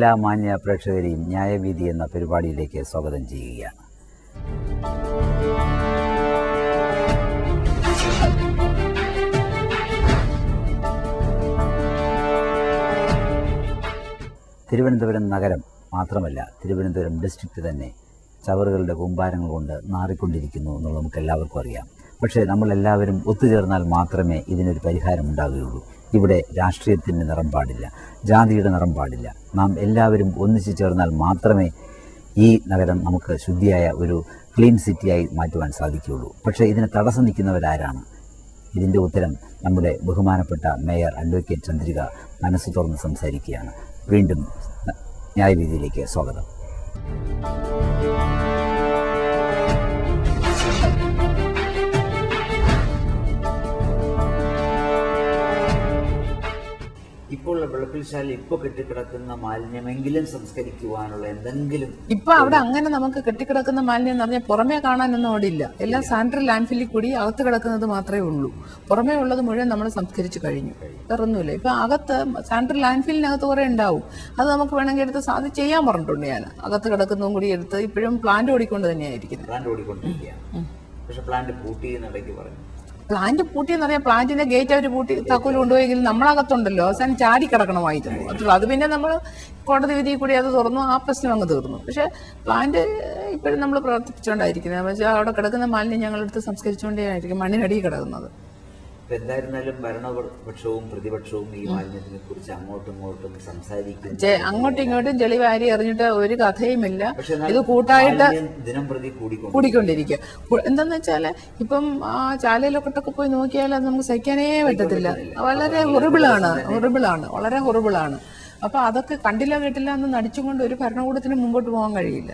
എല്ലാ മാന്യ പ്രേക്ഷകരെയും ന്യായവീതി എന്ന പരിപാടിയിലേക്ക് സ്വാഗതം ചെയ്യുകയാണ്. തിരുവനന്തപുരം നഗരം മാത്രമല്ല, തിരുവനന്തപുരം ഡിസ്ട്രിക്റ്റ് തന്നെ ചവറുകളുടെ കൂമ്പാരങ്ങൾ കൊണ്ട് നാറിക്കൊണ്ടിരിക്കുന്നു എന്നുള്ളത് നമുക്ക് എല്ലാവർക്കും അറിയാം. പക്ഷേ നമ്മളെല്ലാവരും ഒത്തുചേർന്നാൽ മാത്രമേ ഇതിനൊരു പരിഹാരം ഉണ്ടാകുകയുള്ളൂ. ഇവിടെ രാഷ്ട്രീയത്തിൻ്റെ നിറം പാടില്ല, ജാതിയുടെ നിറം പാടില്ല. നാം എല്ലാവരും ഒന്നിച്ചു ചേർന്നാൽ മാത്രമേ ഈ നഗരം നമുക്ക് ശുദ്ധിയായ ഒരു ക്ലീൻ സിറ്റിയായി മാറ്റുവാൻ സാധിക്കുകയുള്ളൂ. പക്ഷേ ഇതിന് തടസ്സം നിൽക്കുന്നവരാരാണ്? ഇതിൻ്റെ ഉത്തരം നമ്മുടെ ബഹുമാനപ്പെട്ട മേയർ അഡ്വക്കേറ്റ് ചന്ദ്രിക മനസ്സ് തുറന്ന് സംസാരിക്കുകയാണ്. വീണ്ടും ന്യായവീതിയിലേക്ക് സ്വാഗതം. ഇപ്പോൾ വെള്ളപ്പിൽശാല ഇപ്പോൾ കെട്ടിക്കിടക്കുന്ന മാലിന്യമെങ്കിലും സംസ്കരിക്കുവാനുള്ള എന്തെങ്കിലും ഇപ്പൊ അവിടെ അങ്ങനെ നമുക്ക് കെട്ടിക്കിടക്കുന്ന മാലിന്യം എന്ന് പറഞ്ഞാൽ പുറമേ കാണാനൊന്നും അവിടെ ഇല്ല. എല്ലാം സാനിറ്ററി ലാൻഡ്ഫില്ലിൽ കൂടി അകത്ത് കിടക്കുന്നത് മാത്രമേ ഉള്ളൂ. പുറമേ ഉള്ളത് മുഴുവൻ നമ്മൾ സംസ്കരിച്ചു കഴിഞ്ഞു, വേറൊന്നുമില്ല. ഇപ്പൊ അകത്ത് സാനിറ്ററി ലാൻഡ്ഫില്ലിനകത്ത് കുറെ ഉണ്ടാവും. അത് നമുക്ക് വേണമെങ്കിൽ എടുത്ത് ചെയ്യാൻ പറഞ്ഞിട്ടുണ്ട് ഞാൻ. അകത്ത് കിടക്കുന്നതും കൂടി എടുത്ത് ഇപ്പോഴും പ്ലാന്റ് ഓടിക്കൊണ്ട് തന്നെയായിരിക്കുന്നത്. പക്ഷെ പ്ലാന്റ് പൂട്ടി എന്നടയ്ക്ക് പറഞ്ഞു. പ്ലാന്റ് പൂട്ടിയെന്ന് പറയാം, പ്ലാന്റിന്റെ ഗേറ്റ് അവർ പൂട്ടി താക്കോൽ കൊണ്ടുപോയെങ്കിൽ നമ്മളകത്തുണ്ടല്ലോ, അവസാനം ചാടി കിടക്കണമായിരുന്നു. അത് പിന്നെ നമ്മൾ കോടതി വിധി കൂടി അത് തുറന്നു, ആ പ്രശ്നം അങ്ങ് തീർന്നു. പക്ഷെ പ്ലാന്റ് ഇപ്പോഴും നമ്മൾ പ്രവർത്തിപ്പിച്ചുകൊണ്ടായിരിക്കുന്നത്. വെച്ചാൽ അവിടെ കിടക്കുന്ന മാലിന്യം ഞങ്ങളെടുത്ത് സംസ്കരിച്ചുകൊണ്ടേ ആയിരിക്കും മണ്ണിനടിയിൽ കിടക്കുന്നത്. എന്തായിരുന്നാലും ഭരണപക്ഷവും പ്രതിപക്ഷവും ഈ മാലിന്യത്തിനെ കുറിച്ച് അങ്ങോട്ടും ഇങ്ങോട്ടും സംസാരിക്കും. അങ്ങോട്ടും ഇങ്ങോട്ടും ചെളിവാരി എറിഞ്ഞിട്ട് ഒരു കഥയുമില്ല. ഇത് കൂട്ടായിട്ട് ദിനം പ്രതി കൂടിക്കൊണ്ടിരിക്കുക. എന്താന്ന് വെച്ചാല് ഇപ്പം ആ ചാലയിലൊക്കെ പോയി നോക്കിയാൽ അത് നമുക്ക് സഹിക്കാനേ പറ്റത്തില്ല. വളരെ ഹൊറിബിളാണ്, വളരെ ഹൊറിബിളാണ്. അപ്പൊ അതൊക്കെ കണ്ടില്ല കേട്ടില്ല എന്ന് നടിച്ചുകൊണ്ട് ഒരു ഭരണകൂടത്തിന് മുമ്പോട്ട് പോകാൻ കഴിയില്ല.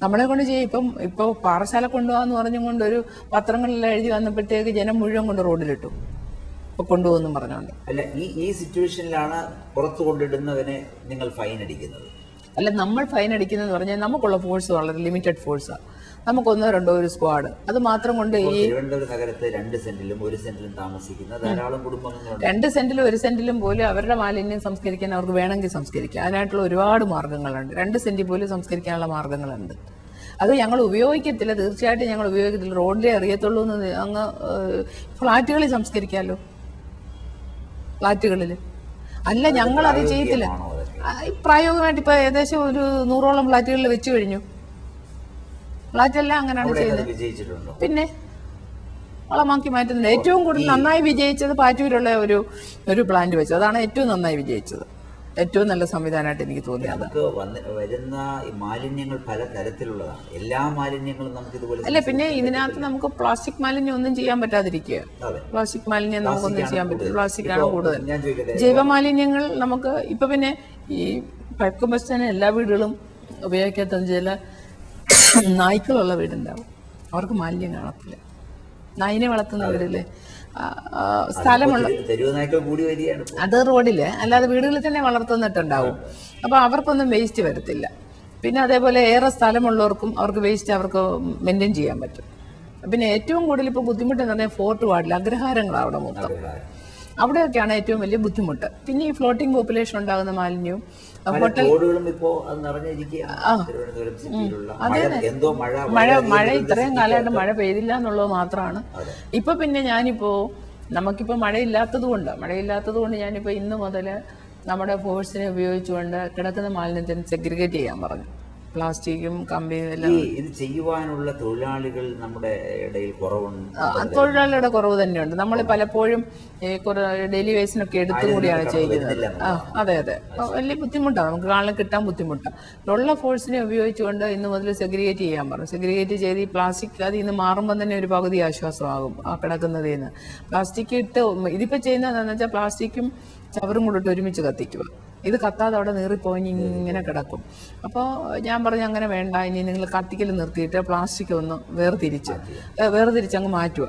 നമ്മളെ കൊണ്ട് ചെയ്യും. ഇപ്പൊ പാറശാല കൊണ്ടുപോകാന്ന് പറഞ്ഞുകൊണ്ട് ഒരു പത്രങ്ങളിലെല്ലാം എഴുതി വന്നപ്പോഴത്തേക്ക് ജനം മുഴുവൻ കൊണ്ട് റോഡിലിട്ടു, ഇപ്പൊ കൊണ്ടുപോകുന്നു പറഞ്ഞോണ്ട്. അല്ല, ഈ സിറ്റുവേഷനിലാണ് പുറത്തു കൊണ്ടിടുന്നതിനെ നിങ്ങൾ ഫൈൻ അടിക്കുന്നത്? അല്ല, നമ്മൾ ഫൈൻ അടിക്കുന്നതെന്ന് പറഞ്ഞാൽ നമുക്കുള്ള ഫോഴ്സ് വളരെ ലിമിറ്റഡ് ഫോഴ്സാണ്. നമുക്ക് ഒന്നോ രണ്ടോ ഒരു സ്ക്വാഡ്, അത് മാത്രം കൊണ്ട് ഈ തിരുവനന്തപുരം നഗരത്ത് 2 സെന്റിലും 1 സെന്റിലും താമസിക്കുന്ന ധാരാളം കുടുംബങ്ങളുണ്ട്. 2 സെന്റിലും 1 സെന്റിലും പോലും അവരുടെ മാലിന്യം സംസ്കരിക്കാൻ അവർക്ക് വേണമെങ്കിൽ സംസ്കരിക്കാം. അതിനായിട്ടുള്ള ഒരുപാട് മാർഗ്ഗങ്ങളുണ്ട്. 2 സെന്റിൽ പോലും സംസ്കരിക്കാനുള്ള മാർഗ്ഗങ്ങളുണ്ട്. അത് ഞങ്ങൾ ഉപയോഗിക്കത്തില്ല, തീർച്ചയായിട്ടും ഞങ്ങൾ ഉപയോഗിക്കത്തില്ല. റോഡിലേ അറിയത്തുള്ളൂ എന്ന് അങ്ങ് ഫ്ലാറ്റുകളിൽ സംസ്കരിക്കാമല്ലോ, ഫ്ലാറ്റുകളിൽ. അല്ല, ഞങ്ങൾ അത് ചെയ്യത്തില്ല. പ്രായോഗികമായിട്ട് ഇപ്പൊ ഏകദേശം ഒരു 100ഓളം ഫ്ലാറ്റുകളിൽ വെച്ചു കഴിഞ്ഞു. ഫ്ലാറ്റെല്ലാം അങ്ങനെയാണ് ചെയ്യുന്നത്. പിന്നെ വളമാക്കി മാറ്റുന്നത്. ഏറ്റവും കൂടുതൽ നന്നായി വിജയിച്ചത് പാറ്റൂരുള്ള ഒരു പ്ലാന്റ് വെച്ചു. അതാണ് ഏറ്റവും നന്നായി വിജയിച്ചത്, ഏറ്റവും നല്ല സംവിധാനമായിട്ട് എനിക്ക് തോന്നിയത്. വരുന്ന മാലിന്യങ്ങൾ പല തരത്തിലുള്ളതാണ്. എല്ലാ മാലിന്യങ്ങളും നമുക്ക് ഇതുപോലെ അല്ല, പിന്നെ ഇതിനകത്ത് നമുക്ക് പ്ലാസ്റ്റിക് മാലിന്യം ഒന്നും ചെയ്യാൻ പറ്റാതിരിക്കുക. പ്ലാസ്റ്റിക് മാലിന്യം നമുക്കൊന്നും ചെയ്യാൻ പറ്റില്ല. പ്ലാസ്റ്റിക് ആണ് കൂടുതൽ. ജൈവമാലിന്യങ്ങൾ നമുക്ക് ഇപ്പൊ പിന്നെ ഈ പഴക്കം ബസ്റ്റാണ് എല്ലാ വീടുകളും ഉപയോഗിക്കാത്ത ചില നായ്ക്കളുള്ള വീടുണ്ടാവും, അവർക്ക് മാലിന്യം കാണത്തില്ല. നായിനെ വളർത്തുന്ന വീടില്ലേ, സ്ഥലമുള്ള അത് റോഡില് അല്ലാതെ വീടുകളിൽ തന്നെ വളർത്തുന്നിട്ടുണ്ടാവും. അപ്പൊ അവർക്കൊന്നും വേസ്റ്റ് വരത്തില്ല. പിന്നെ അതേപോലെ ഏറെ സ്ഥലമുള്ളവർക്കും അവർക്ക് വേസ്റ്റ് അവർക്ക് മെയിൻറ്റെയിൻ ചെയ്യാൻ പറ്റും. പിന്നെ ഏറ്റവും കൂടുതൽ ഇപ്പൊ ബുദ്ധിമുട്ടെന്ന് പറഞ്ഞാൽ ഫോർട്ട് വാർഡിൽ അഗ്രഹാരങ്ങളാണ് അവിടെ മൊത്തം. അവിടെയൊക്കെയാണ് ഏറ്റവും വലിയ ബുദ്ധിമുട്ട്. പിന്നെ ഈ ഫ്ലോട്ടിംഗ് പോപ്പുലേഷൻ ഉണ്ടാകുന്ന മാലിന്യവും മഴ ഇത്രയും കാലമായിട്ട് മഴ പെയ്തില്ല എന്നുള്ളത് മാത്രമാണ്. ഇപ്പൊ പിന്നെ നമുക്കിപ്പോ മഴയില്ലാത്തത് കൊണ്ട് ഞാനിപ്പോ ഇന്ന് മുതൽ നമ്മുടെ ഫോഴ്സിനെ ഉപയോഗിച്ചുകൊണ്ട് കിടക്കുന്ന മാലിന്യത്തിന് സെഗ്രിഗേറ്റ് ചെയ്യാൻ പറഞ്ഞു. പ്ലാസ്റ്റിക്കും കമ്പിയും എല്ലാം ഇത് ചെയ്യുവാനുള്ള തൊഴിലാളികൾ നമ്മുടെ ഇടയിൽ കുറവുണ്ട്. തൊഴിലാളികളുടെ കുറവ് തന്നെയുണ്ട്. നമ്മൾ പലപ്പോഴും ഡെയിലി വേസിനൊക്കെ എടുത്തുകൂടിയാണ് ചെയ്യുന്നത്. അതെ, വലിയ ബുദ്ധിമുട്ടാണ്, നമുക്ക് ആളെ കിട്ടാൻ ബുദ്ധിമുട്ടാണ്. ഉള്ള ഫോഴ്സിനെ ഉപയോഗിച്ചുകൊണ്ട് ഇന്ന് മുതൽ സെഗ്രിഗേറ്റ് ചെയ്യാൻ പറഞ്ഞു. സെഗ്രിഗേറ്റ് ചെയ്ത് ഈ പ്ലാസ്റ്റിക് അതിൽ നിന്ന് മാറുമ്പോൾ തന്നെ ഒരു പകുതി ആശ്വാസമാകും ആ കിടക്കുന്നതിൽ നിന്ന്. പ്ലാസ്റ്റിക് ഇട്ട് ഇതിപ്പോ ചെയ്യുന്നതെന്ന് വെച്ചാൽ പ്ലാസ്റ്റിക്കും ചവറും കൂടിട്ട് ഒരുമിച്ച് കത്തിക്കുക. ഇത് കത്താതെ അവിടെ നീറിപ്പോയി ഇങ്ങനെ കിടക്കും. അപ്പോൾ ഞാൻ പറഞ്ഞു അങ്ങനെ വേണ്ട, ഇനി നിങ്ങൾ കത്തിക്കൽ നിർത്തിയിട്ട് പ്ലാസ്റ്റിക് ഒന്ന് വേർതിരിച്ച് അങ്ങ് മാറ്റുക,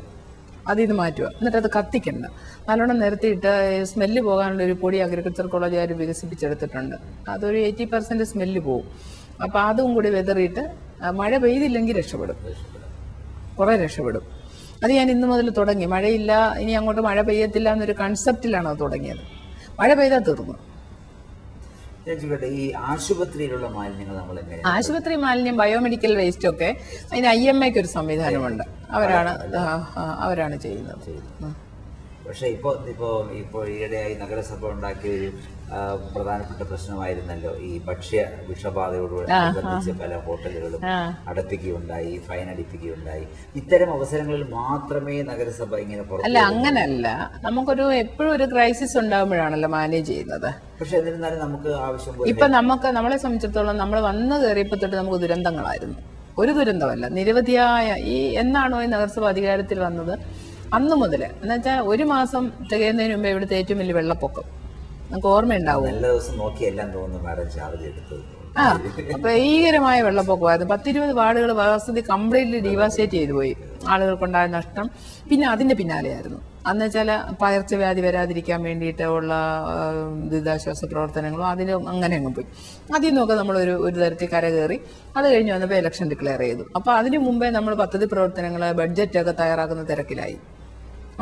അതിൽ നിന്ന് മാറ്റുക. എന്നിട്ട് അത് കത്തിക്കണ്ട, നല്ലോണം നിരത്തിയിട്ട് സ്മെല്ല് പോകാനുള്ള ഒരു പൊടി അഗ്രികൾച്ചർ കോളേജുകാർ വികസിപ്പിച്ചെടുത്തിട്ടുണ്ട്. അതൊരു 80% സ്മെല്ല് പോകും. അപ്പോൾ അതും കൂടി വെതറിയിട്ട് മഴ പെയ്തില്ലെങ്കിൽ കുറേ രക്ഷപ്പെടും. അത് ഞാൻ ഇന്ന് മുതൽ തുടങ്ങി. മഴയില്ല, ഇനി അങ്ങോട്ട് മഴ പെയ്യത്തില്ല എന്നൊരു കൺസെപ്റ്റിലാണ് അത് തുടങ്ങിയത്. മഴ പെയ്താൽ തീർന്നു. ഞാൻ ചോദിക്കട്ടെ, ഈ ആശുപത്രിയിലുള്ള മാലിന്യങ്ങൾ നമ്മൾ എങ്ങനെ? ആശുപത്രി മാലിന്യം, ബയോമെഡിക്കൽ വേസ്റ്റ് ഒക്കെ അതിന് IMAക്ക് ഒരു സംവിധാനമുണ്ട്. അവരാണ് ചെയ്യുന്നത്. പക്ഷെ ഇപ്പോ ഈയിടെയായി നഗരസഭ ഉണ്ടാക്കിയ ഒരു പ്രധാനപ്പെട്ട പ്രശ്നമായിരുന്നല്ലോ ഈ ഭക്ഷ്യ വിഷബാധയോടുബന്ധിച്ച് പല ഹോട്ടലുകളും അടപ്പിക്കുകയുണ്ടായി, ഫൈൻ അടിപ്പിക്കുകയുണ്ടായി. ഇത്തരം അവസരങ്ങളിൽ മാത്രമേ നഗരസഭ ഇങ്ങനെ അല്ല, അങ്ങനല്ല. നമുക്കൊരു എപ്പോഴും ഒരു ക്രൈസിസ് ഉണ്ടാകുമ്പോഴാണല്ലോ മാനേജ് ചെയ്യുന്നത്. പക്ഷെ എന്നിരുന്നാലും നമുക്ക് ആവശ്യം ഇപ്പൊ നമ്മളെ സംബന്ധിച്ചിടത്തോളം നമ്മൾ വന്നു കയറിയപ്പോ തൊട്ട് നമുക്ക് ദുരന്തങ്ങളായിരുന്നു. ഒരു ദുരന്തമല്ല, നിരവധിയായ എന്നാണോ ഈ നഗരസഭ അധികാരത്തിൽ വന്നത് അന്ന് മുതൽ എന്നുവെച്ചാൽ ഒരു മാസം തികയുന്നതിന് മുമ്പ് ഇവിടുത്തെ ഏറ്റവും വലിയ വെള്ളപ്പൊക്കം നമുക്ക് ഓർമ്മയുണ്ടാവും. ഭീകരമായ വെള്ളപ്പൊക്കമായിരുന്നു. 10-20 വാർഡുകൾ വസ്തുതി കംപ്ലീറ്റ്ലി ഡീവാസ്റ്റേറ്റ് ചെയ്തു പോയി. ആളുകൾക്കുണ്ടായ നഷ്ടം പിന്നെ അതിന്റെ പിന്നാലെയായിരുന്നു. അന്ന് വെച്ചാൽ പകർച്ചവ്യാധി വരാതിരിക്കാൻ വേണ്ടിയിട്ടുള്ള ദുരിതാശ്വാസ പ്രവർത്തനങ്ങളും അതിനും അങ്ങനെ അങ്ങ് പോയി. അതിൽ നിന്നൊക്കെ നമ്മൾ ഒരു തരത്തിൽ കരകയറി. അത് കഴിഞ്ഞ് വന്നപ്പോൾ ഇലക്ഷൻ ഡിക്ലെയർ ചെയ്തു. അപ്പോൾ അതിനു മുമ്പേ നമ്മൾ പദ്ധതി പ്രവർത്തനങ്ങൾ, ബഡ്ജറ്റൊക്കെ തയ്യാറാക്കുന്ന തിരക്കിലായി.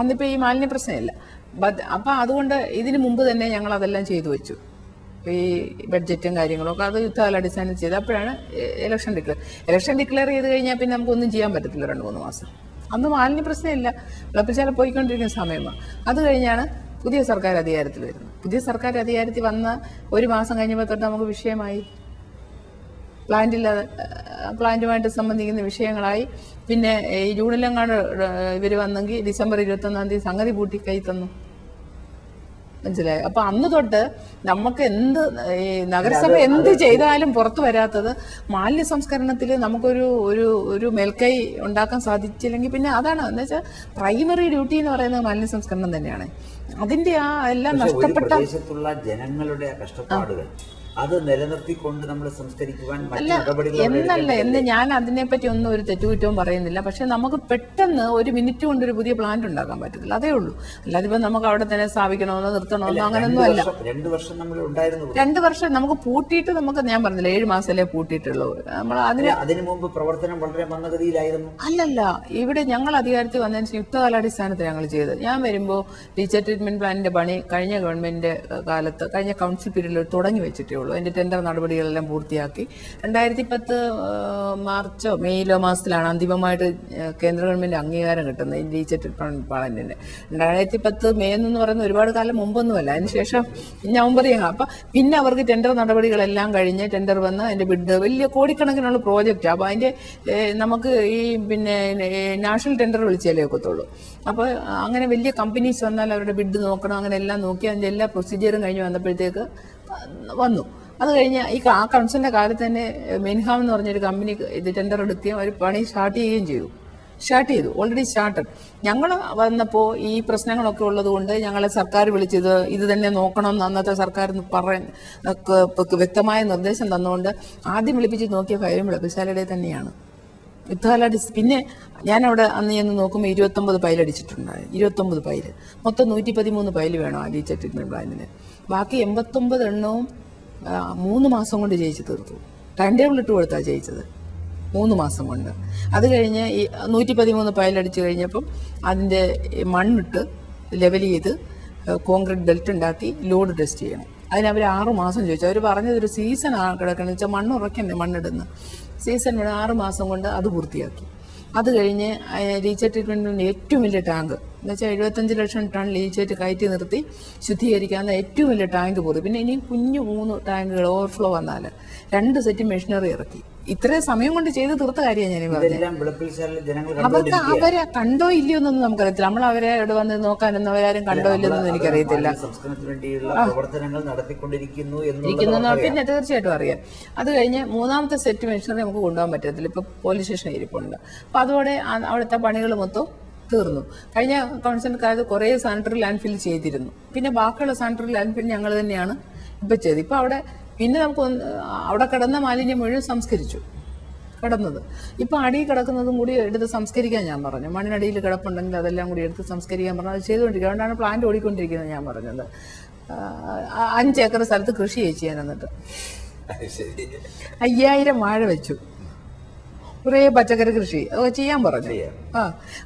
അന്നിപ്പോൾ ഈ മാലിന്യ പ്രശ്നമില്ല. അപ്പം അതുകൊണ്ട് ഇതിനു മുമ്പ് തന്നെ ഞങ്ങൾ അതെല്ലാം ചെയ്തു വെച്ചു. ഈ ബഡ്ജറ്റും കാര്യങ്ങളൊക്കെ അത് യുദ്ധകാലാടിസ്ഥാനത്തിൽ ചെയ്ത് അപ്പോഴാണ് ഇലക്ഷൻ ഡിക്ലെയർ ചെയ്ത് കഴിഞ്ഞാൽ പിന്നെ നമുക്കൊന്നും ചെയ്യാൻ പറ്റത്തില്ല 2-3 മാസം. അന്ന് മാലിന്യ പ്രശ്നമില്ല, വിളപ്പിച്ചാൽ പോയിക്കൊണ്ടിരിക്കുന്ന സമയമാണ്. അത് കഴിഞ്ഞാണ് പുതിയ സർക്കാർ അധികാരത്തിൽ വരുന്നത്. പുതിയ സർക്കാർ അധികാരത്തിൽ വന്ന ഒരു മാസം കഴിഞ്ഞപ്പോൾ തൊട്ട് നമുക്ക് വിഷയമായി. പ്ലാന്റുമായിട്ട് സംബന്ധിക്കുന്ന വിഷയങ്ങളായി. പിന്നെ ഈ ജൂണിലെങ്ങാണ്ട് ഇവർ വന്നെങ്കിൽ ഡിസംബർ 21-ാം തീയതി സംഗതി പൂട്ടി കൈ തന്നു. മനസ്സിലായി. അപ്പൊ അന്ന് തൊട്ട് നമുക്ക് ഈ നഗരസഭ എന്ത് ചെയ്താലും പുറത്തു വരാത്തത് മാലിന്യ സംസ്കരണത്തിൽ നമുക്കൊരു ഒരു മേൽക്കൈ ഉണ്ടാക്കാൻ സാധിച്ചില്ലെങ്കിൽ പിന്നെ അതാണ് എന്ന് വെച്ചാൽ പ്രൈമറി ഡ്യൂട്ടി എന്ന് പറയുന്നത് മാലിന്യ സംസ്കരണം തന്നെയാണ്. അതിന്റെ എല്ലാം നഷ്ടപ്പെട്ട ജനങ്ങളുടെ കഷ്ടപ്പാടുകൾ അത് നിലനിർത്തിക്കൊണ്ട് നമ്മൾ സംസ്കരിക്കുവാൻ എന്ന് ഞാൻ അതിനെപ്പറ്റി ഒന്നും ഒരു തെറ്റുകുറ്റവും പറയുന്നില്ല. പക്ഷെ നമുക്ക് പെട്ടെന്ന് ഒരു മിനിറ്റ് കൊണ്ട് ഒരു പുതിയ പ്ലാന്റ് ഉണ്ടാക്കാൻ പറ്റത്തില്ല, അതേ ഉള്ളൂ. അല്ലാതെ ഇപ്പൊ നമുക്ക് അവിടെ തന്നെ സ്ഥാപിക്കണമെന്നോ നിർത്തണമെന്നോ അങ്ങനെയൊന്നും അല്ല. 2 വർഷം നമുക്ക് പൂട്ടിയിട്ട് ഞാൻ പറഞ്ഞില്ല 7 മാസമല്ലേ പൂട്ടിയിട്ടുള്ളൂ. നമ്മൾ അതിനു മുമ്പ് പ്രവർത്തനം വളരെ മന്ദഗതിയിലായിരുന്നു. അല്ലല്ല, ഇവിടെ ഞങ്ങൾ അധികാരത്തിൽ വന്നതിന് യുദ്ധകാലാടിസ്ഥാനത്തിൽ ഞങ്ങൾ ചെയ്തത്. ഞാൻ വരുമ്പോൾ ടീച്ചർ ട്രീറ്റ്മെന്റ് പ്ലാനിന്റെ പണി കഴിഞ്ഞ ഗവൺമെന്റിന്റെ കാലത്ത് കഴിഞ്ഞ കൗൺസിൽ പീരീഡിൽ തുടങ്ങി വെച്ചിട്ടേ ഉള്ളൂ. അതിന്റെ ടെൻഡർ നടപടികളെല്ലാം പൂർത്തിയാക്കി 2010 മാർച്ചോ മെയിലോ മാസത്തിലാണ് അന്തിമമായിട്ട് കേന്ദ്ര ഗവൺമെന്റ് അംഗീകാരം കിട്ടുന്നത് ഈ ടീച്ചർ ട്രീറ്റ്മെന്റ് പ്ലാനിന്റെ. 2010 മെയ് എന്ന് പറയുന്നത് ഒരുപാട് കാലം മുമ്പൊന്നുമല്ല, അതിനുശേഷം നവംബർ. അപ്പൊ പിന്നെ അവർക്ക് ടെൻഡർ നടപടികളെല്ലാം കഴിഞ്ഞ് ടെൻഡർ വന്ന് അതിന്റെ ബിഡ് വലിയ കോടിക്കണക്കിനുള്ള പ്രോജക്റ്റ്. അപ്പൊ അതിന്റെ നമുക്ക് ഈ പിന്നെ നാഷണൽ ടെൻഡർ വിളിച്ചാലേ ഒക്കത്തുള്ളൂ. അപ്പൊ അങ്ങനെ വലിയ കമ്പനീസ് വന്നാൽ അവരുടെ ബിഡ് നോക്കണം, അങ്ങനെ എല്ലാം നോക്കി അതിന്റെ എല്ലാ പ്രൊസീജിയറും കഴിഞ്ഞ് വന്നപ്പോഴത്തേക്ക് വന്നു. അത് കഴിഞ്ഞ് ആ കൗൺസിലിന്റെ കാലത്ത് തന്നെ മെൻഹാം എന്ന് പറഞ്ഞൊരു കമ്പനി ഇത് ടെൻഡർ എടുക്കുകയും അവർ പണി സ്റ്റാർട്ട് ചെയ്തു ഓൾറെഡി സ്റ്റാർട്ടഡ്. ഞങ്ങൾ വന്നപ്പോൾ ഈ പ്രശ്നങ്ങളൊക്കെ ഉള്ളത് കൊണ്ട് ഞങ്ങളെ സർക്കാർ വിളിച്ചത് ഇത് തന്നെ നോക്കണം എന്ന് അന്നത്തെ സർക്കാർ വ്യക്തമായ നിർദ്ദേശം തന്നുകൊണ്ട് ആദ്യം വിളിപ്പിച്ച് നോക്കിയ ഫയലും വിളപ്പിശാലയുടെ തന്നെയാണ് പിന്നെ ഞാനവിടെ അന്ന് ചെന്ന് നോക്കുമ്പോൾ 29 ഫയൽ അടിച്ചിട്ടുണ്ടായി. 29 ഫയൽ, മൊത്തം 113 ഫയൽ വേണം ആ ടീച്ചർ ട്രീറ്റ്മെന്റ് പ്ലാനിന്. ബാക്കി 89 എണ്ണവും 3 മാസം കൊണ്ട് ജയിച്ചു തീർത്തു. ടൈം ടേബിൾ ഇട്ട് കൊടുത്താൽ ജയിച്ചത് 3 മാസം കൊണ്ട്. അത് കഴിഞ്ഞ് ഈ 113 ഫയൽ അടിച്ചു കഴിഞ്ഞപ്പം അതിൻ്റെ മണ്ണിട്ട് ലെവൽ ചെയ്ത് കോൺക്രീറ്റ് ബെൽറ്റ് ഉണ്ടാക്കി ലോഡ് ടെസ്റ്റ് ചെയ്യണം. അതിനവർ 6 മാസം ചോദിച്ചു. അവർ പറഞ്ഞതൊരു സീസൺ കിടക്കണം വെച്ചാൽ മണ്ണ് ഉറക്കണ്ടേ, മണ്ണിടുന്ന സീസൺ 6 മാസം കൊണ്ട് അത് പൂർത്തിയാക്കി. അത് കഴിഞ്ഞ് ലീച്ചേറ്റ് ട്രീറ്റ്മെന്റിന് ഏറ്റവും വലിയ ടാങ്ക് എന്ന് വെച്ചാൽ 75 ലക്ഷം ടൺ ലീച്ചേറ്റ് കയറ്റി നിർത്തി ശുദ്ധീകരിക്കാവുന്ന ഏറ്റവും വലിയ ടാങ്ക് പൂർത്തി. പിന്നെ ഇനിയും കുഞ്ഞു 3 ടാങ്കുകൾ ഓവർഫ്ലോ വന്നാൽ 2 സെറ്റ് മെഷീനറി ഇറക്കി. ഇത്രയും സമയം കൊണ്ട് ചെയ്ത് തീർത്ത കാര്യമാണ് ഞാൻ പറഞ്ഞത്. അവർക്ക് അവരെ കണ്ടോ ഇല്ലയോ എന്നൊന്നും നമുക്കറിയത്തില്ല. നമ്മൾ അവരെ ഇവിടെ വന്ന് നോക്കാനൊന്നും അവരാരും കണ്ടോ ഇല്ലെന്നൊന്നും എനിക്കറിയത്തില്ല. പിന്നെ തീർച്ചയായിട്ടും അറിയാം. അത് കഴിഞ്ഞ് 3ാമത്തെ സെറ്റ് മെഷീനറി നമുക്ക് കൊണ്ടുപോകാൻ പറ്റത്തില്ല. ഇപ്പൊ പോലീസ് സ്റ്റേഷൻ ഇരിപ്പുണ്ട്. അപ്പൊ അതോടെ അവിടുത്തെ പണികൾ മൊത്തം തീർന്നു. കഴിഞ്ഞ കൗൺസിലിന്റെ കുറേ സാനിറ്ററി ലാൻഡ് ഫിൽ ചെയ്തിരുന്നു. പിന്നെ ബാക്കിയുള്ള സാനിറ്ററി ലാൻഡ് ഫിൽ ഞങ്ങൾ തന്നെയാണ് ഇപ്പൊ ചെയ്തത്. ഇപ്പൊ അവിടെ പിന്നെ നമുക്ക് അവിടെ കിടന്ന മാലിന്യം മുഴുവൻ സംസ്കരിച്ചു കിടന്നത്. ഇപ്പൊ അടിയിൽ കിടക്കുന്നതും കൂടി എടുത്ത് സംസ്കരിക്കാൻ ഞാൻ പറഞ്ഞു. മണ്ണിനടിയിൽ കിടപ്പുണ്ടെങ്കിൽ അതെല്ലാം കൂടി എടുത്ത് സംസ്കരിക്കാൻ പറഞ്ഞു. അത് ചെയ്തുകൊണ്ടിരിക്കുക. അതുകൊണ്ടാണ് പ്ലാന്റ് ഓടിക്കൊണ്ടിരിക്കുന്നത് ഞാൻ പറഞ്ഞത്. 5 ഏക്കർ സ്ഥലത്ത് കൃഷി ചെയ്യിച്ചു ഞാൻ. എന്നിട്ട് 5000 വാഴ വെച്ചു, കുറേ പച്ചക്കറി കൃഷി അതൊക്കെ ചെയ്യാൻ പറഞ്ഞു.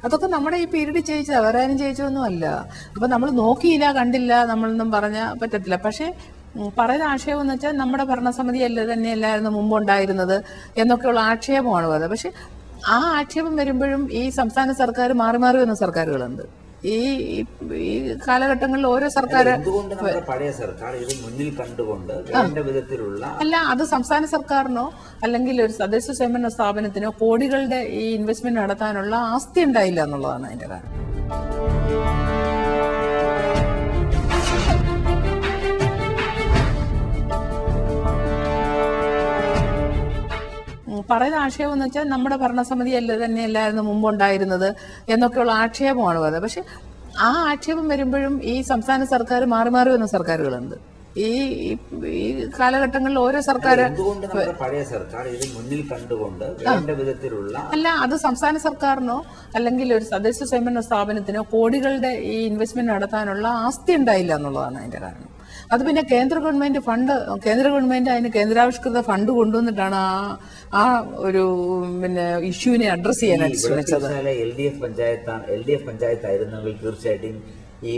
അതൊക്കെ നമ്മുടെ ഈ പീരീഡ് ചെയ്യിച്ചത്, അവരാരും ചെയ്യിച്ചതൊന്നും അല്ല. അപ്പൊ നമ്മൾ നോക്കിയില്ല, കണ്ടില്ല, നമ്മളൊന്നും പറഞ്ഞാൽ പറ്റത്തില്ല. പക്ഷെ പറയുന്ന ആക്ഷേപം എന്ന് വെച്ചാൽ നമ്മുടെ ഭരണസമിതി തന്നെയല്ലായിരുന്നു മുമ്പുണ്ടായിരുന്നത് എന്നൊക്കെയുള്ള ആക്ഷേപമാണ് പറയുന്നത്. പക്ഷെ ആ ആക്ഷേപം വരുമ്പോഴും ഈ സംസ്ഥാന സർക്കാർ മാറി മാറി വന്ന സർക്കാരുകളുണ്ട്. ഈ ഈ കാലഘട്ടങ്ങളിൽ ഓരോ സർക്കാർ പഴയ സർക്കാർ ഇത് മുന്നിൽ കണ്ടുകൊണ്ട് വേണ്ട വിധത്തിലുള്ള അല്ല, അത് സംസ്ഥാന സർക്കാരിനോ അല്ലെങ്കിൽ ഒരു തദ്ദേശ സ്വയംഭരണ സ്ഥാപനത്തിനോ കോടികളുടെ ഈ ഇൻവെസ്റ്റ്മെന്റ് നടത്താനുള്ള ആസ്തി ഉണ്ടായില്ല എന്നുള്ളതാണ് അതിന്റെ കാരണം. പറയുന്ന ആക്ഷേപം എന്ന് വെച്ചാൽ നമ്മുടെ ഭരണസമിതി തന്നെയല്ലായിരുന്നു മുമ്പുണ്ടായിരുന്നത് എന്നൊക്കെയുള്ള ആക്ഷേപമാണ് പറയുന്നത്. പക്ഷെ ആ ആക്ഷേപം വരുമ്പോഴും ഈ സംസ്ഥാന സർക്കാർ മാറി മാറി വന്ന സർക്കാരുകളുണ്ട്. ഈ ഈ കാലഘട്ടങ്ങളിൽ ഓരോ സർക്കാർ പഴയ സർക്കാർ ഇത് മുന്നിൽ കണ്ടുകൊണ്ട് വേണ്ട വിധത്തിലുള്ള അല്ല, അത് സംസ്ഥാന സർക്കാരിനോ അല്ലെങ്കിൽ ഒരു തദ്ദേശ സ്വയംഭരണ സ്ഥാപനത്തിനോ കോടികളുടെ ഈ ഇൻവെസ്റ്റ്മെന്റ് നടത്താനുള്ള ആസ്തി ഉണ്ടായില്ല എന്നുള്ളതാണ് അതിന്റെ കാരണം. അത് പിന്നെ കേന്ദ്ര ഗവൺമെന്റ് അതിന് കേന്ദ്രാവിഷ്കൃത ഫണ്ട് കൊണ്ടുവന്നിട്ടാണ് ആ ഒരു പിന്നെ ഇഷ്യൂവിനെ അഡ്രസ് ചെയ്യാനായിട്ട് ശ്രമിച്ചത്. LDF പഞ്ചായത്തായിരുന്നെങ്കിൽ തീർച്ചയായിട്ടും ഈ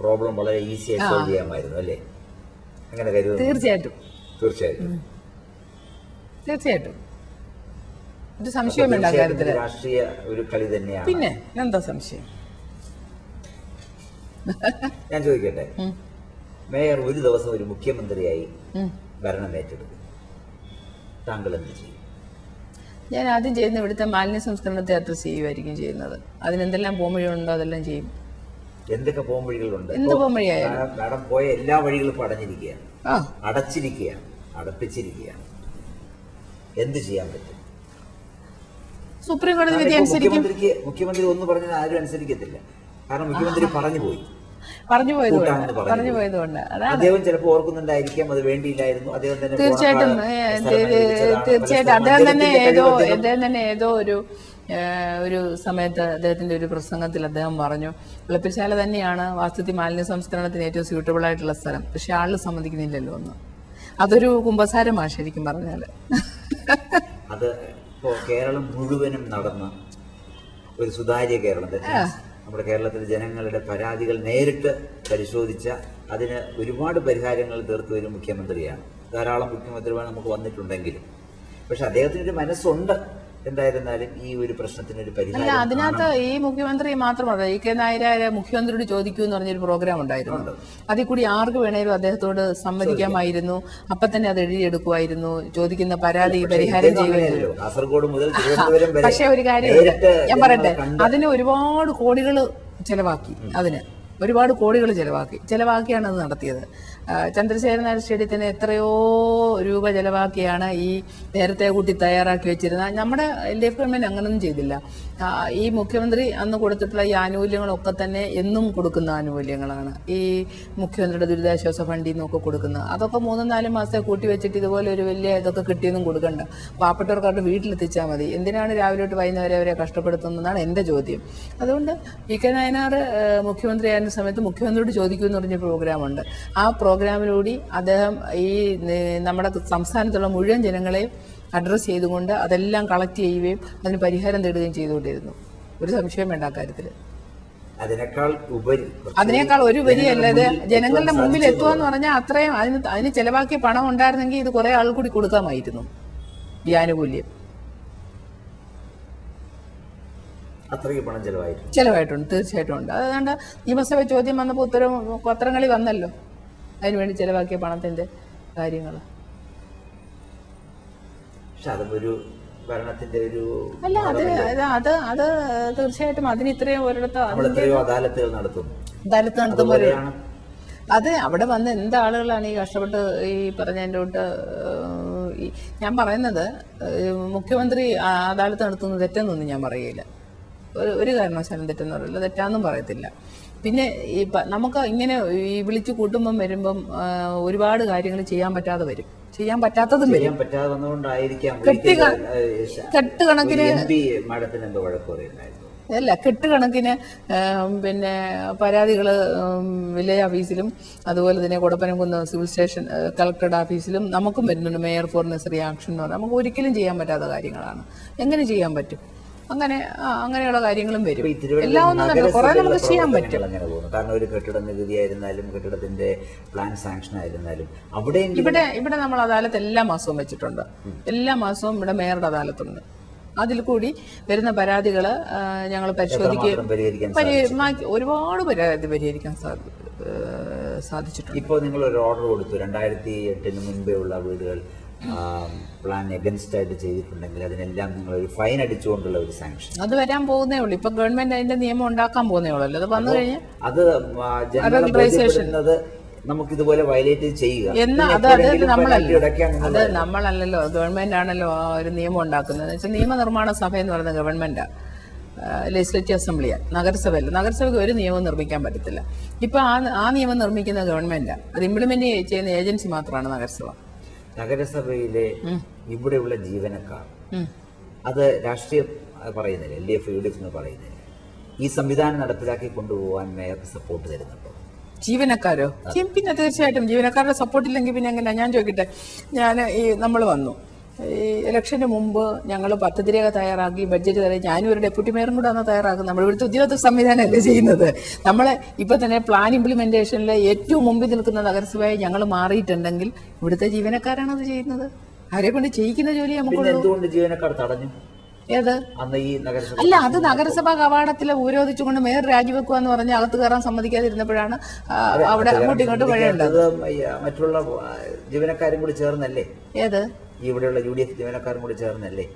പ്രോബ്ലം വളരെ ഈസി ആയി സോൾവ് ചെയ്യാമായിരുന്നു അല്ലേ? അങ്ങനെ കരുതുന്നു. തീർച്ചയായിട്ടും ഒരു സംശയം വേണ്ട കാര്യത്തില്. രാഷ്ട്രീയ ഒരു കളി തന്നെയാണ്. പിന്നെ എന്താ സംശയം? ഞാൻ ചോദിക്കട്ടെ, മേയർ ഒരു ദിവസം ഒരു മുഖ്യമന്ത്രിയായി ഭരണം ഏറ്റെടുക്കും, താങ്കൾ എന്ത് ചെയ്യും? ഞാൻ ആദ്യം ചെയ്യുന്ന ഇവിടുത്തെ മാലിന്യ സംസ്കരണത്തെ അഡ്രസ് ചെയ്യുമായിരിക്കും ചെയ്യുന്നത്. അതിനെന്തെല്ലാം പോംവഴികളുണ്ടോ അതെല്ലാം ചെയ്യും. എന്തൊക്കെ പോംവഴികളുണ്ട്? എന്ത് പോംവഴിയായാലും മാഡം പോയ എല്ലാ വഴികളും അടഞ്ഞിരിക്കുകയാണ്, അടച്ചിരിക്കുകയാണ്, അടപ്പിച്ചിരിക്കുകയാണ്. എന്ത് ചെയ്യാൻ പറ്റും? സുപ്രീം കോടതി വിധി അനുസരിക്കും. മുഖ്യമന്ത്രി ഒന്ന് പറഞ്ഞാൽ ആരും അനുസരിക്കത്തില്ല. കാരണം മുഖ്യമന്ത്രി പറഞ്ഞു പോയതുകൊണ്ട് അദ്ദേഹം ചിലപ്പോൾ ഓർക്കുന്നുണ്ടായിരിക്കാം അത് വേണ്ടിയില്ലായിരുന്നു. അദ്ദേഹം തന്നെ തീർച്ചയായിട്ടും അദ്ദേഹം തന്നെ ഏതോ ഒരു സമയത്ത് അദ്ദേഹത്തിന്റെ ഒരു പ്രസംഗത്തിൽ അദ്ദേഹം പറഞ്ഞു, വെളുപ്പിശാല തന്നെയാണ് വാസ്തവത്തിൽ മാലിന്യ സംസ്കരണത്തിന് ഏറ്റവും സ്യൂട്ടബിൾ ആയിട്ടുള്ള സ്ഥലം. പക്ഷെ ആള് സമ്മതിക്കുന്നില്ലല്ലോ ഒന്ന്. അതൊരു കുമ്പസാരമാണ് ശരിക്കും പറഞ്ഞാല്. അത് ഇപ്പോ കേരളം മുഴുവനും നടന്ന ഒരു സുതാര്യ കേരളം തന്നെ. നമ്മുടെ കേരളത്തിലെ ജനങ്ങളുടെ പരാതികൾ നേരിട്ട് പരിശോധിച്ച അതിന് ഒരുപാട് പരിഹാരങ്ങൾ തീർത്തു ഒരു മുഖ്യമന്ത്രിയാണ്. ധാരാളം മുഖ്യമന്ത്രിമാർ നമുക്ക് വന്നിട്ടുണ്ടെങ്കിലും പക്ഷെ അദ്ദേഹത്തിനൊരു മനസ്സുണ്ട്. എന്തായിരുന്നാലും ഈ ഒരു പ്രശ്നത്തിന് ഒരു പരിഹാരം അല്ല, അതിനകത്ത് ഈ മുഖ്യമന്ത്രി മാത്രമല്ല, EK നായരെ മുഖ്യമന്ത്രിയോട് ചോദിക്കൂ എന്ന് പറഞ്ഞൊരു പ്രോഗ്രാം ഉണ്ടായിരുന്നു. അതിൽ കൂടി ആർക്ക് വേണേലും അദ്ദേഹത്തോട് സമ്മതിക്കാമായിരുന്നു. അപ്പൊ തന്നെ അത് എഴുതിയെടുക്കുമായിരുന്നു. ചോദിക്കുന്ന പരാതി പരിഹാരം ചെയ്യുമായിരുന്നു. കാസർഗോഡ് മുതൽ തിരുവനന്തപുരം വരെ. പക്ഷെ ഒരു കാര്യം ഞാൻ പറയട്ടെ, അതിന് ഒരുപാട് കോടികൾ ചെലവാക്കി. ഒരുപാട് കോടികൾ ചെലവാക്കിയാണ് അത് നടത്തിയത്. ചന്ദ്രശേഖരൻ നായർ സ്റ്റേഡിയത്തിന് എത്രയോ രൂപ ചെലവാക്കിയാണ് ഈ നേരത്തെ കൂട്ടി തയ്യാറാക്കി വെച്ചിരുന്നത്. നമ്മുടെ LDF ഗവൺമെന്റ് അങ്ങനൊന്നും ചെയ്തില്ല. ഈ മുഖ്യമന്ത്രി അന്ന് കൊടുത്തിട്ടുള്ള ഈ ആനുകൂല്യങ്ങളൊക്കെ തന്നെ എന്നും കൊടുക്കുന്ന ആനുകൂല്യങ്ങളാണ്. ഈ മുഖ്യമന്ത്രിയുടെ ദുരിതാശ്വാസ ഫണ്ടിൽ നിന്നൊക്കെ കൊടുക്കുന്നത്. അതൊക്കെ 3-4 മാസത്തെ കൂട്ടി വെച്ചിട്ട് ഇതുപോലെ ഒരു വലിയ ഇതൊക്കെ കിട്ടിയൊന്നും കൊടുക്കണ്ട. പാവപ്പെട്ടവർക്കായിട്ട് വീട്ടിലെത്തിച്ചാൽ മതി. എന്തിനാണ് രാവിലെ തൊട്ട് വൈകുന്നേരം അവരെ കഷ്ടപ്പെടുത്തുന്നതാണ് എൻ്റെ ചോദ്യം. അതുകൊണ്ട് EK നായനാർ മുഖ്യമന്ത്രിയായിരുന്ന സമയത്ത് മുഖ്യമന്ത്രിയോട് ചോദിക്കുമെന്ന് പറഞ്ഞ പ്രോഗ്രാമുണ്ട്. ആ പ്രോഗ്രാമിലൂടെ അദ്ദേഹം ഈ നമ്മുടെ സംസ്ഥാനത്തുള്ള മുഴുവൻ ജനങ്ങളെയും അഡ്രസ് ചെയ്തുകൊണ്ട് അതെല്ലാം കളക്ട് ചെയ്യുകയും അതിന് പരിഹാരം തേടുകയും ചെയ്തുകൊണ്ടിരുന്നു. ഒരു സംശയം വേണ്ട കാര്യത്തിൽ. അതിനേക്കാൾ ഒരു വരിയല്ലത് ജനങ്ങളുടെ മുമ്പിൽ എത്തുകയെന്ന് പറഞ്ഞാൽ അത്രയും അതിന് ചെലവാക്കിയ പണം ഉണ്ടായിരുന്നെങ്കിൽ ഇത് കുറെ ആൾ കൂടി കൊടുക്കാമായിരുന്നു ഈ ആനുകൂല്യം. ചെലവായിട്ടുണ്ട്, തീർച്ചയായിട്ടും ഉണ്ട്. അതുകൊണ്ട് നിയമസഭ ചോദ്യം വന്നപ്പോൾ പത്രങ്ങളിൽ വന്നല്ലോ അതിനുവേണ്ടി ചെലവാക്കിയ പണത്തിന്റെ കാര്യങ്ങൾ. അല്ല, അത് തീർച്ചയായിട്ടും അതിന് ഇത്രയും ഒരിടത്ത് അദാലത്ത് നടത്തുമ്പോൾ അത് അവിടെ വന്ന് എന്താളുകളാണ് ഈ കഷ്ടപ്പെട്ട് ഈ പറഞ്ഞതിൻ്റെ തൊട്ട് ഞാൻ പറയുന്നത്. മുഖ്യമന്ത്രി അദാലത്ത് നടത്തുന്നത് തെറ്റെന്നൊന്നും ഞാൻ പറയുകയില്ല. ഒരു കാരണവശാലും തെറ്റെന്ന് പറയില്ല, തെറ്റാന്നും പറയത്തില്ല. പിന്നെ ഈ നമുക്ക് ഇങ്ങനെ ഈ വിളിച്ചു കൂട്ടുമ്പം വരുമ്പം ഒരുപാട് കാര്യങ്ങൾ ചെയ്യാൻ പറ്റാതെ വരും, ചെയ്യാൻ പറ്റാത്തതും വരും. കെട്ടുകണക്കിന് അല്ല, കെട്ടുകണക്കിന് പിന്നെ പരാതികൾ വില്ലേജ് ഓഫീസിലും അതുപോലെ തന്നെ കൊടപ്പനംകുന്ന് സിവിൽ സ്റ്റേഷൻ കളക്ടറുടെ ഓഫീസിലും നമുക്കും വരുന്നുണ്ട്. മേയർ ഫോർ നെസറി ആക്ഷൻ എന്ന് പറഞ്ഞാൽ നമുക്ക് ഒരിക്കലും ചെയ്യാൻ പറ്റാത്ത കാര്യങ്ങളാണ്. എങ്ങനെ ചെയ്യാൻ പറ്റും? അങ്ങനെയുള്ള കാര്യങ്ങളും വരും. എല്ലാം ഒന്നും കുറെ നമുക്ക് ചെയ്യാൻ പറ്റും. കാരണം ഒരു കെട്ടിട നികുതി ആയിരുന്നാലും കെട്ടിടത്തിന്റെ പ്ലാൻ സാങ്ഷൻ ആയിരുന്നാലും ഇവിടെ നമ്മൾ അദാലത്ത് എല്ലാ മാസവും വെച്ചിട്ടുണ്ട്. എല്ലാ മാസവും ഇവിടെ മേയറുടെ അദാലത്തുണ്ട്. അതിൽ കൂടി വരുന്ന പരാതികൾ ഞങ്ങൾ പരിശോധിക്കുകയും ഒരുപാട് പരാതി പരിഹരിക്കാൻ സാധിച്ചിട്ടുണ്ട്. ഇപ്പോൾ നിങ്ങൾ ഒരു ഓർഡർ കൊടുത്തു 2008 മുൻപേ ഉള്ള വീടുകൾ പ്ലാൻ എഗൻസ്റ്റ് ആയിട്ട് ചെയ്തിട്ടുണ്ടെങ്കിൽ അതിനെല്ലാം നിങ്ങൾ ഒരു ഫൈൻ അടിച്ചുകൊണ്ടുള്ള ഒരു സാങ്ഷൻ അത് വരാൻ പോകുന്നേ ഉള്ളൂ. ഇപ്പൊ ഗവൺമെന്റ് അതിന്റെ നിയമം ഉണ്ടാക്കാൻ പോകുന്നേ ഉള്ളൂ. അത് വന്നു കഴിഞ്ഞാൽ അത് നമുക്ക് ഇതുപോലെ വയലേറ്റ് ചെയ്യുക അത് നമ്മളല്ലല്ലോ, ഗവൺമെന്റ് ആണല്ലോ ആ ഒരു നിയമം ഉണ്ടാക്കുന്നത്. വെച്ചാൽ നിയമനിർമ്മാണ സഭ എന്ന് പറയുന്നത് ഗവൺമെന്റാ, ലെജിസ്ലേറ്റീവ് അസംബ്ലിയാണ്, നഗരസഭയല്ല. നഗരസഭയ്ക്ക് ഒരു നിയമം നിർമ്മിക്കാൻ പറ്റത്തില്ല. ഇപ്പൊ ആ നിയമം നിർമ്മിക്കുന്ന ഗവൺമെന്റാണ്. അത് ഇംപ്ലിമെന്റ് ചെയ്യുന്ന ഏജൻസി മാത്രമാണ് നഗരസഭ. നഗരസഭയിലെ ഇവിടെയുള്ള ജീവനക്കാർ അത് രാഷ്ട്രീയം പറയുന്നില്ല, LDF UDF എന്ന് പറയുന്നില്ല, ഈ സംവിധാനം നടപ്പിലാക്കി കൊണ്ടുപോകാൻ മേയർക്ക് സപ്പോർട്ട് തരുന്നുണ്ടോ? ജീവനക്കാരോ? പിന്നെ തീർച്ചയായിട്ടും ജീവനക്കാരുടെ സപ്പോർട്ട് ഇല്ലെങ്കിൽ പിന്നെ എങ്ങനെയാ? ഞാൻ ചോദിക്കട്ടെ, നമ്മൾ വന്നു ഈ ഇലക്ഷന് മുമ്പ് ഞങ്ങൾ പദ്ധതി രേഖ തയ്യാറാക്കി, ബഡ്ജറ്റ് തയ്യാറാക്കി. ഞാനും ഒരു ഡെപ്യൂട്ടി മേയറും കൂടെ ആണ് തയ്യാറാക്കുന്നത്. നമ്മൾ ഇവിടുത്തെ ഉദ്യോഗസ്ഥ സംവിധാനമല്ലേ ചെയ്യുന്നത്. നമ്മളെ ഇപ്പൊ തന്നെ പ്ലാൻ ഇംപ്ലിമെന്റേഷനിലെ ഏറ്റവും മുമ്പിൽ നിൽക്കുന്ന നഗരസഭയെ ഞങ്ങൾ മാറിയിട്ടുണ്ടെങ്കിൽ ഇവിടുത്തെ ജീവനക്കാരാണ് അത് ചെയ്യുന്നത്. അവരെ കൊണ്ട് ചെയ്യിക്കുന്ന ജോലി നമുക്ക് ജീവനക്കാർ തടഞ്ഞു. ഏത്? അല്ല, അത് നഗരസഭാ കവാടത്തിൽ ഉപരോധിച്ചുകൊണ്ട് മേയർ രാജിവെക്കുക എന്ന് പറഞ്ഞ് അകത്ത് കയറാൻ സമ്മതിക്കാതിരുന്നപ്പോഴാണ് അവിടെ അങ്ങോട്ടും ഇങ്ങോട്ടും വഴിയുണ്ടത്. മറ്റുള്ള ജീവനക്കാരും കൂടി ചേർന്നല്ലേ? ഏത്? ഇവിടെയുള്ള UDF ജീവനക്കാരും കൂടി ചേർന്നല്ലേ?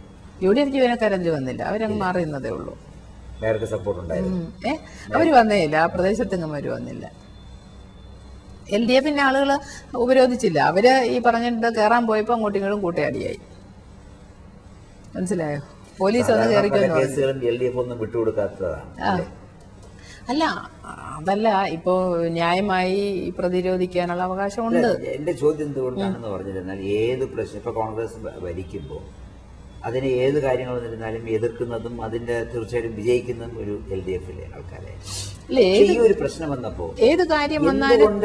UDF ജീവനക്കാരഞ്ച് വന്നില്ല, അവരങ്ങ് മാറിയുന്നതേ ഉള്ളൂ. മേയർക്ക് സപ്പോർട്ട് ഉണ്ടായിരുന്നു. അവര് വന്നേയില്ല, ആ പ്രദേശത്തെങ്ങും അവര് വന്നില്ല. LDFന്റെ ആളുകൾ ഉപരോധിച്ചില്ല. അവര് ഈ പറഞ്ഞിട്ട് കയറാൻ പോയപ്പോ അങ്ങോട്ടും ഇങ്ങോട്ടും കൂട്ടയാടിയായി. മനസ്സിലായോ? പോലീസ് ഒന്ന് കയറിക്കൊന്നു. അല്ല, അതല്ല, ഇപ്പോ ന്യായമായി പ്രതിരോധിക്കാനുള്ള അവകാശമുണ്ട്. എന്റെ ചോദ്യം എന്തുകൊണ്ടാണെന്ന് പറഞ്ഞിരുന്നാൽ, ഏത് പ്രശ്നം ഇപ്പൊ കോൺഗ്രസ് ഭരിക്കുമ്പോൾ അതിന് ഏത് കാര്യങ്ങൾ വന്നിരുന്നാലും എതിർക്കുന്നതും അതിന്റെ തീർച്ചയായിട്ടും വിജയിക്കുന്നതും ഒരു LDFിലെ ആൾക്കാരെ. ഈ ഒരു പ്രശ്നം വന്നപ്പോ ഏത് കാര്യം വന്നാലും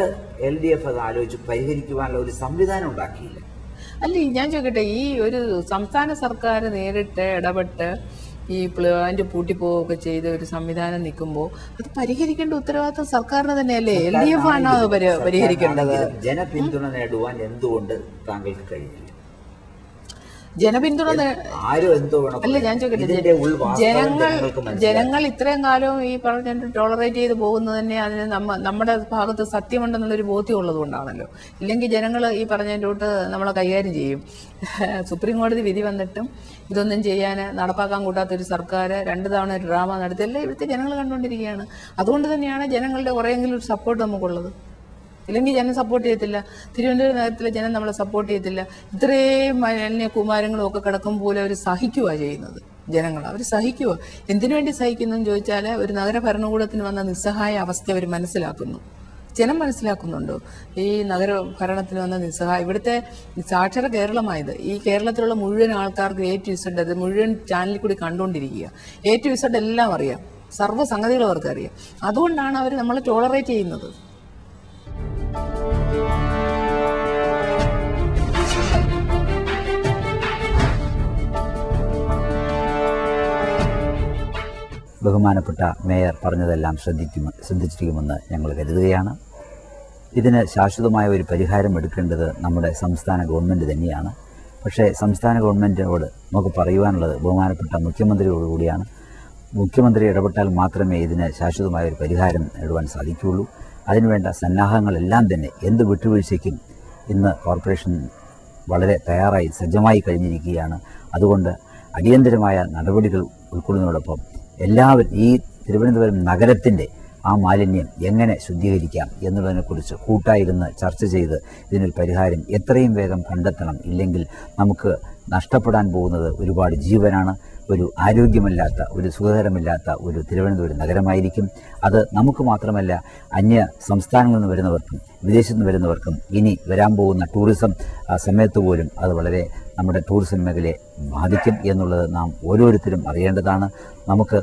LDF അത് ആലോചിച്ച് പരിഹരിക്കുവാനുള്ള ഒരു സംവിധാനം ഉണ്ടാക്കിയില്ല. അല്ല, ഞാൻ ചോദിക്കട്ടെ, ഈ ഒരു സംസ്ഥാന സർക്കാർ നേരിട്ട് ഇടപെട്ട് ഈ പ്ലാന്റ് പൂട്ടിപ്പോവുകയൊക്കെ ചെയ്ത ഒരു സംവിധാനം നിൽക്കുമ്പോൾ അത് പരിഹരിക്കേണ്ട ഉത്തരവാദിത്വം സർക്കാരിന് തന്നെയല്ലേ? LDF ആണോ അത് പരിഹരിക്കേണ്ടത്? ജനപിന്തുണ നേടുവാൻ എന്തുകൊണ്ട് താങ്കൾക്ക് കഴിഞ്ഞില്ല? ജനപിന്തുണ അല്ല, ഞാൻ ചോദിക്കട്ടെ, ജനങ്ങൾ ഇത്രയും കാലവും ഈ പറഞ്ഞിട്ട് ടോളറേറ്റ് ചെയ്ത് പോകുന്നത് തന്നെ അതിന് നമ്മുടെ ഭാഗത്ത് സത്യമുണ്ടെന്നുള്ളൊരു ബോധ്യം ഉള്ളത് കൊണ്ടാണല്ലോ. ഇല്ലെങ്കിൽ ജനങ്ങൾ ഈ പറഞ്ഞതിൻ്റെ തൊട്ട് നമ്മളെ കൈകാര്യം ചെയ്യും. സുപ്രീം കോടതി വിധി വന്നിട്ടും ഇതൊന്നും ചെയ്യാൻ നടപ്പാക്കാൻ കൂട്ടാത്തൊരു സർക്കാർ 2 തവണ ഡ്രാമ നടത്തിയല്ലേ ഇവിടുത്തെ ജനങ്ങൾ കണ്ടുകൊണ്ടിരിക്കുകയാണ്. അതുകൊണ്ട് തന്നെയാണ് ജനങ്ങളുടെ കുറേയെങ്കിലും ഒരു സപ്പോർട്ട് നമുക്കുള്ളത്. ഇല്ലെങ്കിൽ ജനം സപ്പോർട്ട് ചെയ്യത്തില്ല. തിരുവനന്തപുരം നഗരത്തിലെ ജനം നമ്മളെ സപ്പോർട്ട് ചെയ്യത്തില്ല. ഇത്രയും മാലിന്യ കുമാരങ്ങളും ഒക്കെ കിടക്കും പോലെ അവർ സഹിക്കുക ചെയ്യുന്നത്. ജനങ്ങൾ അവർ സഹിക്കുക. എന്തിനു വേണ്ടി സഹിക്കുന്നു ചോദിച്ചാൽ, ഒരു നഗര ഭരണകൂടത്തിന് വന്ന നിസ്സഹായ അവസ്ഥ അവർ മനസ്സിലാക്കുന്നു. ജനം മനസ്സിലാക്കുന്നുണ്ടോ ഈ നഗര ഭരണത്തിന് വന്ന നിസ്സഹായ? ഇവിടുത്തെ സാക്ഷര കേരളമായത്, ഈ കേരളത്തിലുള്ള മുഴുവൻ ആൾക്കാർക്ക് A to Z അത് മുഴുവൻ ചാനലിൽ കൂടി കണ്ടുകൊണ്ടിരിക്കുക. A to Z എല്ലാം അറിയാം, സർവ്വസംഗതികളും അവർക്ക് അറിയാം. അതുകൊണ്ടാണ് അവർ നമ്മളെ ടോളറേറ്റ് ചെയ്യുന്നത്. ബഹുമാനപ്പെട്ട മേയർ പറഞ്ഞതെല്ലാം ശ്രദ്ധിച്ചിരിക്കുമെന്ന് ഞങ്ങൾ കരുതുകയാണ്. ഇതിന് ശാശ്വതമായ ഒരു പരിഹാരം എടുക്കേണ്ടത് നമ്മുടെ സംസ്ഥാന ഗവൺമെൻറ് തന്നെയാണ്. പക്ഷേ സംസ്ഥാന ഗവൺമെൻറ്റിനോട് നമുക്ക് പറയുവാനുള്ളത് ബഹുമാനപ്പെട്ട മുഖ്യമന്ത്രിയോടുകൂടിയാണ്. മുഖ്യമന്ത്രി ഇടപെട്ടാൽ മാത്രമേ ഇതിന് ശാശ്വതമായ ഒരു പരിഹാരം നേടുവാൻ സാധിക്കുകയുള്ളൂ. അതിനുവേണ്ട സന്നാഹങ്ങളെല്ലാം തന്നെ എന്ത് വിട്ടുവീഴ്ചയ്ക്കും ഇന്ന് കോർപ്പറേഷൻ വളരെ തയ്യാറായി സജ്ജമായി കഴിഞ്ഞിരിക്കുകയാണ്. അതുകൊണ്ട് അടിയന്തരമായ നടപടികൾ ഉൾക്കൊള്ളുന്നതോടൊപ്പം എല്ലാവരും ഈ തിരുവനന്തപുരം നഗരത്തിൻ്റെ ആ മാലിന്യം എങ്ങനെ ശുദ്ധീകരിക്കാം എന്നുള്ളതിനെക്കുറിച്ച് കൂട്ടായിരുന്ന് ചർച്ച ചെയ്ത് ഇതിനൊരു പരിഹാരം എത്രയും വേഗം കണ്ടെത്തണം. ഇല്ലെങ്കിൽ നമുക്ക് നഷ്ടപ്പെടാൻ പോകുന്നത് ഒരുപാട് ജീവനാണ്. ഒരു ആരോഗ്യമില്ലാത്ത, ഒരു സുഖകരമില്ലാത്ത ഒരു തിരുവനന്തപുരം നഗരമായിരിക്കും. അത് നമുക്ക് മാത്രമല്ല, അന്യ സംസ്ഥാനങ്ങളിൽ നിന്ന് വരുന്നവർക്കും വിദേശത്തു നിന്ന് വരുന്നവർക്കും ഇനി വരാൻ പോകുന്ന ടൂറിസം സമയത്ത് പോലും അത് വളരെ നമ്മുടെ ടൂറിസം മേഖലയെ ബാധിക്കും എന്നുള്ളത് നാം ഓരോരുത്തരും അറിയേണ്ടതാണ്. നമുക്ക്